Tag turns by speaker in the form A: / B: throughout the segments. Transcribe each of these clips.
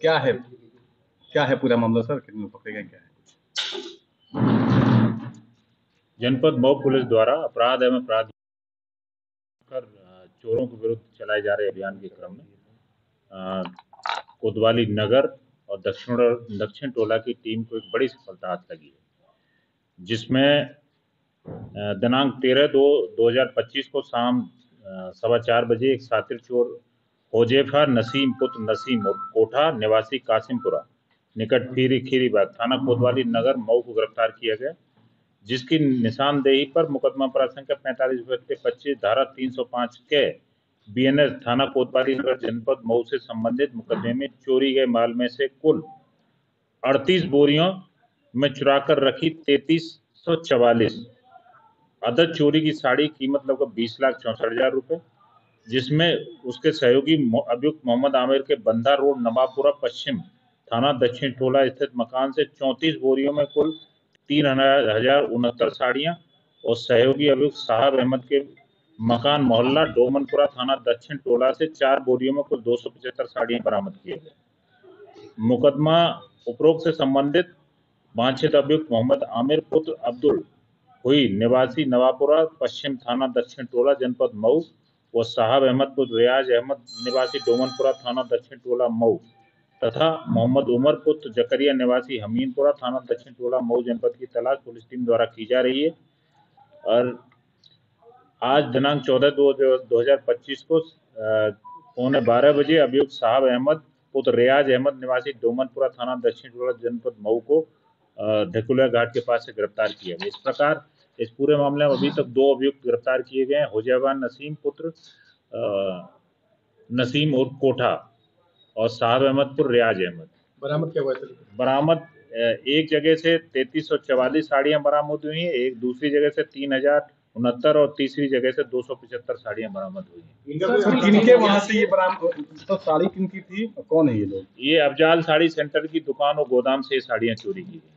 A: क्या है पूरा मामला सर? कितने लोग पकड़े गए, क्या है?
B: जनपद मऊ पुलिस द्वारा अपराध एवं अपराध कर चोरों के विरुद्ध चलाए जा रहे अभियान के क्रम में कोतवाली नगर और दक्षिण टोला की टीम को एक बड़ी सफलता हाथ लगी है, जिसमें दिनांक 13/2/2025 को शाम 4:15 बजे एक शातिर चोर होजेफा नसीम पुत्र नसीम और कोठा निवासी कासिमपुरा निकट खीरीबाग थाना कोतवाली नगर मऊ को गिरफ्तार किया गया, जिसकी निशानदेही पर मुकदमा पारा संख्या 45/25 धारा 305 के बीएनएस थाना कोतवाली नगर जनपद मऊ से संबंधित मुकदमे में चोरी गए माल में से कुल 38 बोरियों में चुराकर रखी 3344 अदद चोरी की साड़ी कीमत लगभग 20,64,000 रुपए, जिसमें उसके सहयोगी अभियुक्त मोहम्मद आमिर के बंधा रोड नवापुरा पश्चिम थाना दक्षिण टोला स्थित मकान से 34 बोरियों में कुल 3,069 साड़ियां और सहयोगी अभियुक्त साहब अहमद के मकान मोहल्ला डोमनपुरा थाना दक्षिण टोला से 4 बोरियों में कुल 275 साड़ियां बरामद किए गए। मुकदमा उपरोक्त से संबंधित वांछित अभियुक्त मोहम्मद आमिर पुत्र अब्दुल हुई निवासी नवापुरा पश्चिम थाना दक्षिण टोला जनपद मऊ व साहब अहमद पुत्र रियाज अहमद निवासी डोमनपुरा थाना दक्षिण टोला मऊ तथा मोहम्मद उमर पुत्र जकरिया निवासी हमीनपुरा थाना दक्षिण टोला मऊ जनपद की तलाश पुलिस टीम द्वारा की जा रही है। और आज दिनांक 14/2/2025 को 11:15 बजे अभियुक्त साहब अहमद पुत्र रियाज अहमद निवासी डोमनपुरा थाना दक्षिण टोला जनपद मऊ को ढकुलिया घाट के पास से गिरफ्तार किया गया। इस प्रकार इस पूरे मामले में अभी तक 2 अभियुक्त गिरफ्तार किए गए हैं, होजेफा नसीम पुत्र नसीम और कोठा और साहब अहमद पुत्र रियाज अहमद।
A: बरामद क्या हुआ है?
B: बरामद एक जगह से 3344 साड़ियां बरामद हुई हैं, एक दूसरी जगह से 3069 और तीसरी जगह से 275 साड़ियां बरामद हुई हैं।
A: किनके वहां से ये बरामद तो साड़ी किनकी थी, कौन है ये लोग?
B: ये अफजाल साड़ी सेंटर की दुकान और गोदाम से साड़ियां चोरी की गई।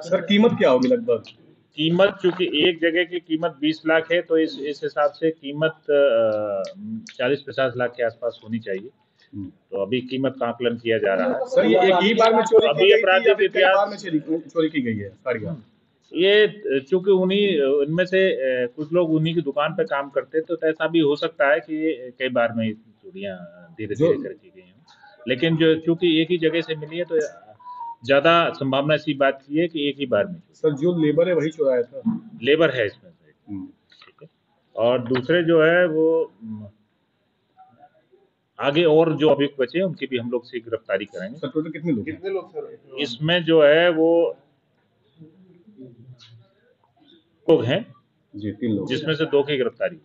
A: सर कीमत क्या होगी लगभग?
B: कीमत चूंकि एक जगह की कीमत 20 लाख है, तो इस हिसाब से कीमत 40-50 लाख के आसपास होनी चाहिए। तो अभी कीमत का आकलन किया जा रहा है।
A: सर ये एक ही बार में चोरी
B: अभी अपराधिक इतिहास
A: चोरी की गई है साड़ियां?
B: ये चूंकि उनमें से कुछ लोग उन्हीं की दुकान पे काम करते, तो ऐसा भी हो सकता है कि ये कई बार में चोरियां धीरे धीरे कर की गई हैं, लेकिन जो चूंकि एक ही जगह से मिली है तो ज्यादा संभावना इसी बात की है कि एक ही बार में।
A: सर जो लेबर है वही चुराया था?
B: लेबर है इसमें से, ठीक है। और दूसरे जो है वो आगे और जो अभियुक्त बचे उनकी भी हम लोग से गिरफ्तारी करेंगे।
A: सर टोटल कितने लोग सर
B: इसमें जो है वो लोग हैं
A: जी? 3 लोग,
B: जिसमें से 2 की गिरफ्तारी।